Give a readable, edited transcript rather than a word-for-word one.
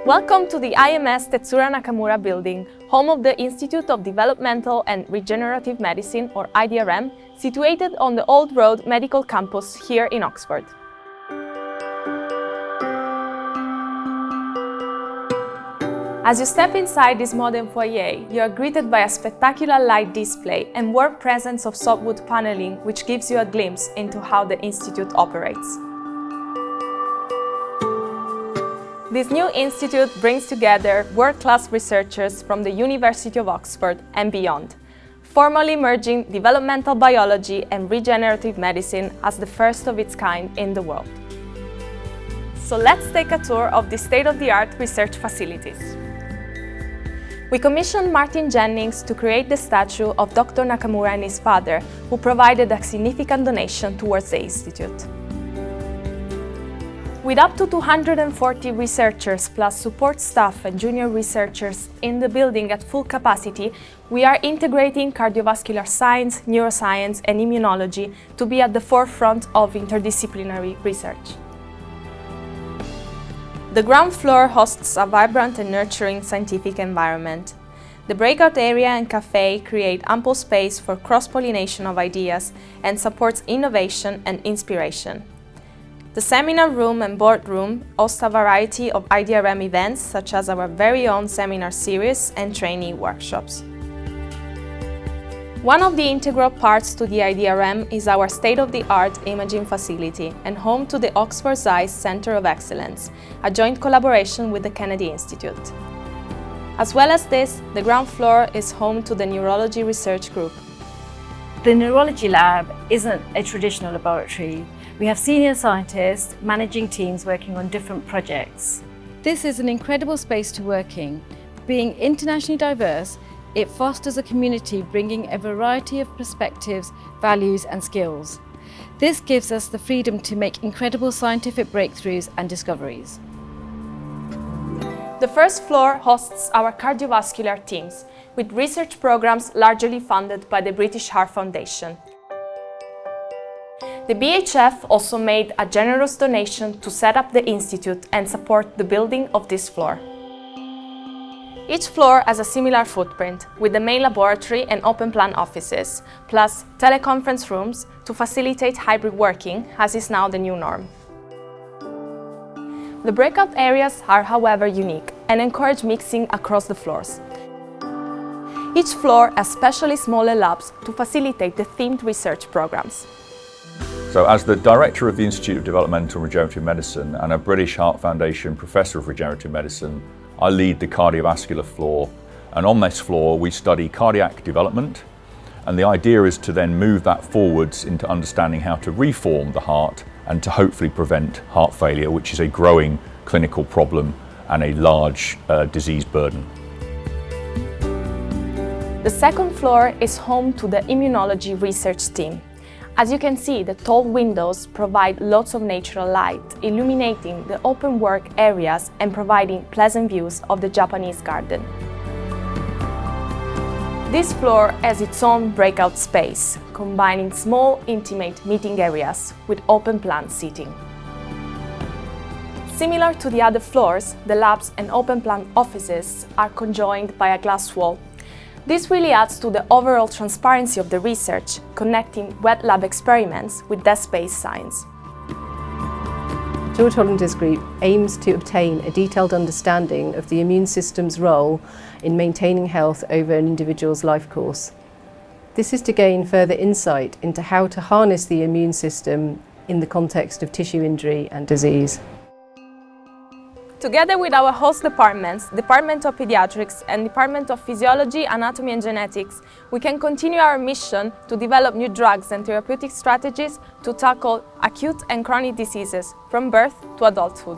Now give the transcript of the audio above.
Welcome to the IMS Tetsura Nakamura building, home of the Institute of Developmental and Regenerative Medicine, or IDRM, situated on the Old Road Medical Campus here in Oxford. As you step inside this modern foyer, you are greeted by a spectacular light display and warm presence of softwood paneling, which gives you a glimpse into how the Institute operates. This new institute brings together world-class researchers from the University of Oxford and beyond, formally merging developmental biology and regenerative medicine as the first of its kind in the world. So let's take a tour of the state-of-the-art research facilities. We commissioned Martin Jennings to create the statue of Dr. Nakamura and his father, who provided a significant donation towards the institute. With up to 240 researchers plus support staff and junior researchers in the building at full capacity, we are integrating cardiovascular science, neuroscience and immunology to be at the forefront of interdisciplinary research. The ground floor hosts a vibrant and nurturing scientific environment. The breakout area and cafe create ample space for cross-pollination of ideas and supports innovation and inspiration. The seminar room and boardroom host a variety of IDRM events, such as our very own seminar series and trainee workshops. One of the integral parts to the IDRM is our state-of-the-art imaging facility and home to the Oxford Eyes Centre of Excellence, a joint collaboration with the Kennedy Institute. As well as this, the ground floor is home to the Neurology Research Group. The Neurology Lab isn't a traditional laboratory. We have senior scientists managing teams working on different projects. This is an incredible space to work in. Being internationally diverse, it fosters a community bringing a variety of perspectives, values and skills. This gives us the freedom to make incredible scientific breakthroughs and discoveries. The first floor hosts our cardiovascular teams, with research programs largely funded by the British Heart Foundation. The BHF also made a generous donation to set up the institute and support the building of this floor. Each floor has a similar footprint, with the main laboratory and open-plan offices, plus teleconference rooms to facilitate hybrid working, as is now the new norm. The breakout areas are, however, unique and encourage mixing across the floors. Each floor has specially smaller labs to facilitate the themed research programs. So as the Director of the Institute of Developmental and Regenerative Medicine and a British Heart Foundation Professor of Regenerative Medicine, I lead the cardiovascular floor, and on this floor we study cardiac development, and the idea is to then move that forwards into understanding how to reform the heart and to hopefully prevent heart failure, which is a growing clinical problem and a large disease burden. The second floor is home to the immunology research team. As you can see, the tall windows provide lots of natural light, illuminating the open work areas and providing pleasant views of the Japanese garden. This floor has its own breakout space, combining small, intimate meeting areas with open-plan seating. Similar to the other floors, the labs and open-plan offices are conjoined by a glass wall. This really adds to the overall transparency of the research, connecting wet lab experiments with desk-based science. George Hollander's group aims to obtain a detailed understanding of the immune system's role in maintaining health over an individual's life course. This is to gain further insight into how to harness the immune system in the context of tissue injury and disease. Together with our host departments, Department of Paediatrics and Department of Physiology, Anatomy and Genetics, we can continue our mission to develop new drugs and therapeutic strategies to tackle acute and chronic diseases from birth to adulthood.